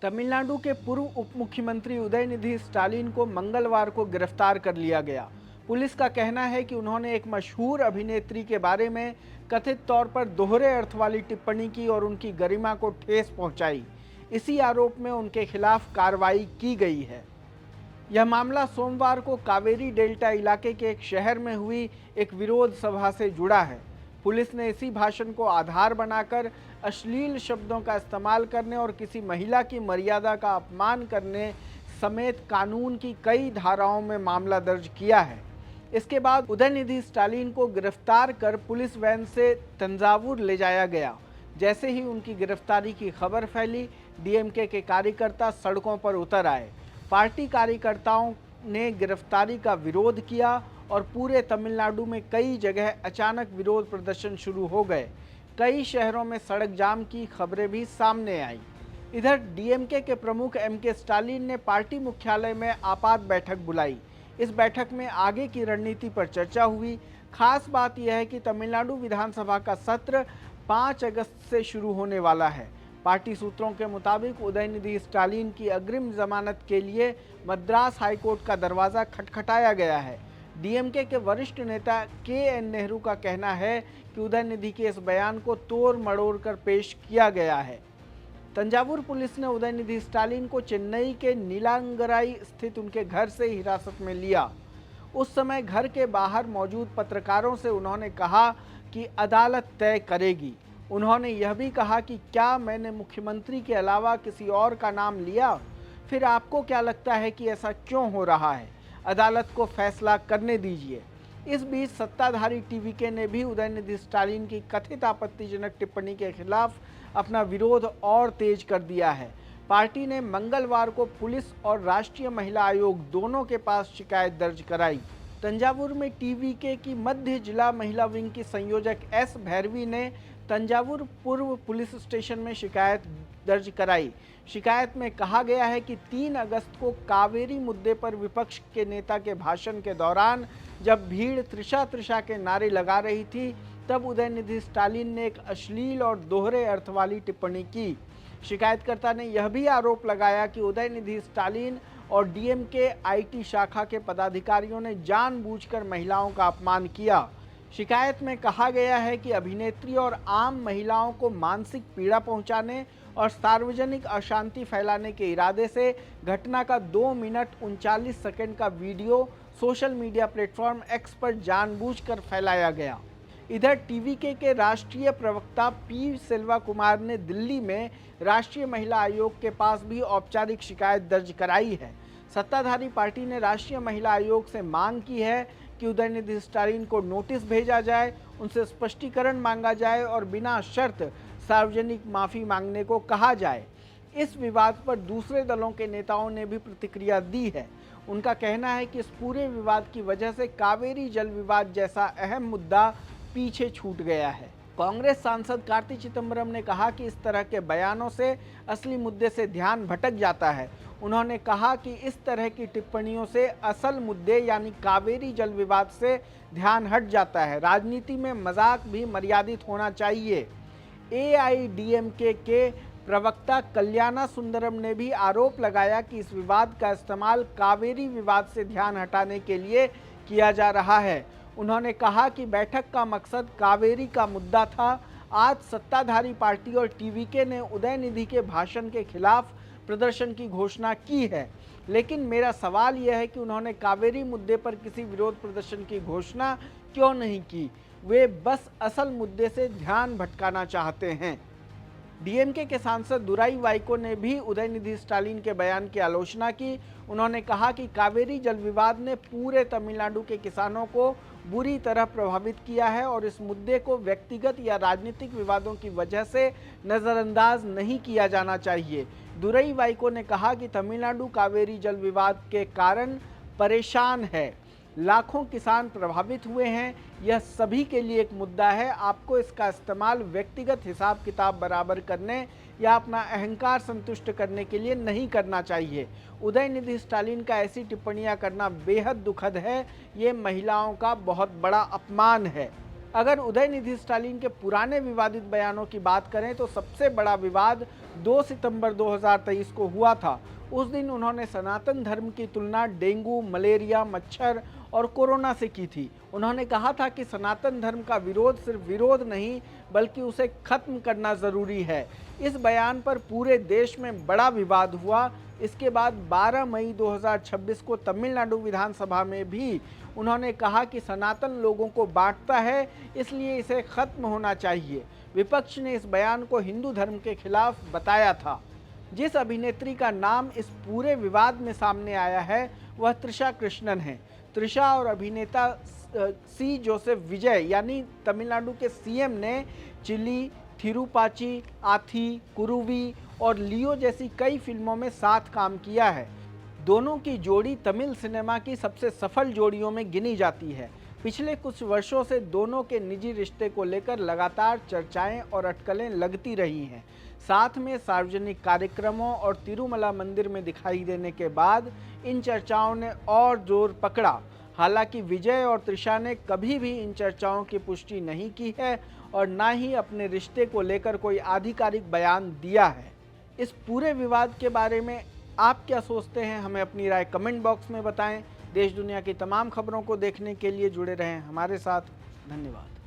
तमिलनाडु के पूर्व उप मुख्यमंत्री उदयनिधि स्टालिन को मंगलवार को गिरफ्तार कर लिया गया। पुलिस का कहना है कि उन्होंने एक मशहूर अभिनेत्री के बारे में कथित तौर पर दोहरे अर्थ वाली टिप्पणी की और उनकी गरिमा को ठेस पहुंचाई। इसी आरोप में उनके खिलाफ कार्रवाई की गई है। यह मामला सोमवार को कावेरी डेल्टा इलाके के एक शहर में हुई एक विरोध सभा से जुड़ा है। पुलिस ने इसी भाषण को आधार बनाकर अश्लील शब्दों का इस्तेमाल करने और किसी महिला की मर्यादा का अपमान करने समेत कानून की कई धाराओं में मामला दर्ज किया है। इसके बाद उदयनिधि स्टालिन को गिरफ्तार कर पुलिस वैन से तंजावुर ले जाया गया। जैसे ही उनकी गिरफ्तारी की खबर फैली, डीएमके के कार्यकर्ता सड़कों पर उतर आए। पार्टी कार्यकर्ताओं ने गिरफ्तारी का विरोध किया और पूरे तमिलनाडु में कई जगह अचानक विरोध प्रदर्शन शुरू हो गए। कई शहरों में सड़क जाम की खबरें भी सामने आई। इधर डीएमके के प्रमुख एमके स्टालिन ने पार्टी मुख्यालय में आपात बैठक बुलाई। इस बैठक में आगे की रणनीति पर चर्चा हुई। खास बात यह है कि तमिलनाडु विधानसभा का सत्र 5 अगस्त से शुरू होने वाला है। पार्टी सूत्रों के मुताबिक उदयनिधि स्टालिन की अग्रिम जमानत के लिए मद्रास हाईकोर्ट का दरवाजा खटखटाया गया है। डीएमके के वरिष्ठ नेता के.एन. नेहरू का कहना है कि उदयनिधि के इस बयान को तोड़ मड़ोड़ कर पेश किया गया है। तंजावुर पुलिस ने उदयनिधि स्टालिन को चेन्नई के नीलांगराई स्थित उनके घर से हिरासत में लिया। उस समय घर के बाहर मौजूद पत्रकारों से उन्होंने कहा कि अदालत तय करेगी। उन्होंने यह भी कहा कि क्या मैंने मुख्यमंत्री के अलावा किसी और का नाम लिया? फिर आपको क्या लगता है कि ऐसा क्यों हो रहा है? अदालत को फैसला करने दीजिए। इस बीच सत्ताधारी टीवीके ने भी उदयनिधि स्टालिन की कथित आपत्तिजनक टिप्पणी के खिलाफ अपना विरोध और तेज कर दिया है। पार्टी ने मंगलवार को पुलिस और राष्ट्रीय महिला आयोग दोनों के पास शिकायत दर्ज कराई। तंजावुर में टीवीके की मध्य जिला महिला विंग की संयोजक एस भैरवी ने तंजावुर पूर्व पुलिस स्टेशन में शिकायत दर्ज कराई। शिकायत में कहा गया है कि 3 अगस्त को कावेरी मुद्दे पर विपक्ष के नेता के भाषण के दौरान जब भीड़ त्रिशा त्रिशा के नारे लगा रही थी, तब उदयनिधि स्टालिन ने एक अश्लील और दोहरे अर्थ वाली टिप्पणी की। शिकायतकर्ता ने यह भी आरोप लगाया कि उदयनिधि स्टालिन और डीएमके आईटी शाखा के पदाधिकारियों ने जानबूझकर महिलाओं का अपमान किया। शिकायत में कहा गया है कि अभिनेत्री और आम महिलाओं को मानसिक पीड़ा पहुंचाने और सार्वजनिक अशांति फैलाने के इरादे से घटना का 2 मिनट 39 सेकंड का video social media platform x पर जानबूझकर फैलाया गया। इधर टीवीके के राष्ट्रीय प्रवक्ता पी सिल्वा कुमार ने दिल्ली में राष्ट्रीय महिला आयोग के पास भी औपचारिक शिकायत दर्ज कराई है। सत्ताधारी पार्टी ने राष्ट्रीय महिला आयोग से मांग की है कि उदयनिधि स्टालिन को नोटिस भेजा जाए, उनसे स्पष्टीकरण मांगा जाए और बिना शर्त सार्वजनिक माफ़ी मांगने को कहा जाए। इस विवाद पर दूसरे दलों के नेताओं ने भी प्रतिक्रिया दी है। उनका कहना है कि इस पूरे विवाद की वजह से कावेरी जल विवाद जैसा अहम मुद्दा पीछे छूट गया है। कांग्रेस सांसद कार्ति चिदंबरम ने कहा कि इस तरह के बयानों से असली मुद्दे से ध्यान भटक जाता है। उन्होंने कहा कि इस तरह की टिप्पणियों से असल मुद्दे यानी कावेरी जल विवाद से ध्यान हट जाता है। राजनीति में मजाक भी मर्यादित होना चाहिए। एआईडीएमके के प्रवक्ता कल्याणा सुंदरम ने भी आरोप लगाया कि इस विवाद का इस्तेमाल कावेरी विवाद से ध्यान हटाने के लिए किया जा रहा है। उन्होंने कहा कि बैठक का मकसद कावेरी का मुद्दा था। आज सत्ताधारी पार्टी और टीवीके ने उदयनिधि के भाषण के खिलाफ प्रदर्शन की घोषणा की है, लेकिन मेरा सवाल यह है कि उन्होंने कावेरी मुद्दे पर किसी विरोध प्रदर्शन की घोषणा क्यों नहीं की? वे बस असल मुद्दे से ध्यान भटकाना चाहते हैं। डीएमके के सांसद दुराई वाइको ने भी उदयनिधि स्टालिन के बयान की आलोचना की। उन्होंने कहा कि कावेरी जल विवाद ने पूरे तमिलनाडु के किसानों को बुरी तरह प्रभावित किया है और इस मुद्दे को व्यक्तिगत या राजनीतिक विवादों की वजह से नज़रअंदाज नहीं किया जाना चाहिए। दुराई वाइको ने कहा कि तमिलनाडु कावेरी जल विवाद के कारण परेशान है। लाखों किसान प्रभावित हुए हैं। यह सभी के लिए एक मुद्दा है। आपको इसका इस्तेमाल व्यक्तिगत हिसाब किताब बराबर करने या अपना अहंकार संतुष्ट करने के लिए नहीं करना चाहिए। उदयनिधि स्टालिन का ऐसी टिप्पणियां करना बेहद दुखद है। ये महिलाओं का बहुत बड़ा अपमान है। अगर उदयनिधि स्टालिन के पुराने विवादित बयानों की बात करें तो सबसे बड़ा विवाद 2 सितंबर 2023 को हुआ था। उस दिन उन्होंने सनातन धर्म की तुलना डेंगू, मलेरिया, मच्छर और कोरोना से की थी। उन्होंने कहा था कि सनातन धर्म का विरोध सिर्फ विरोध नहीं बल्कि उसे खत्म करना जरूरी है। इस बयान पर पूरे देश में बड़ा विवाद हुआ। इसके बाद 12 मई 2026 को तमिलनाडु विधानसभा में भी उन्होंने कहा कि सनातन लोगों को बांटता है, इसलिए इसे खत्म होना चाहिए। विपक्ष ने इस बयान को हिंदू धर्म के खिलाफ बताया था। जिस अभिनेत्री का नाम इस पूरे विवाद में सामने आया है वह त्रिशा कृष्णन है। त्रिशा और अभिनेता सी जोसेफ विजय यानी तमिलनाडु के सीएम ने चिली, थिरुपाची, आथी, कुरुवी और लियो जैसी कई फिल्मों में साथ काम किया है। दोनों की जोड़ी तमिल सिनेमा की सबसे सफल जोड़ियों में गिनी जाती है। पिछले कुछ वर्षों से दोनों के निजी रिश्ते को लेकर लगातार चर्चाएं और अटकलें लगती रही हैं। साथ में सार्वजनिक कार्यक्रमों और तिरुमला मंदिर में दिखाई देने के बाद इन चर्चाओं ने और जोर पकड़ा। हालांकि विजय और त्रिशा ने कभी भी इन चर्चाओं की पुष्टि नहीं की है और ना ही अपने रिश्ते को लेकर कोई आधिकारिक बयान दिया है। इस पूरे विवाद के बारे में आप क्या सोचते हैं, हमें अपनी राय कमेंट बॉक्स में बताएं। देश दुनिया की तमाम खबरों को देखने के लिए जुड़े रहें हमारे साथ। धन्यवाद।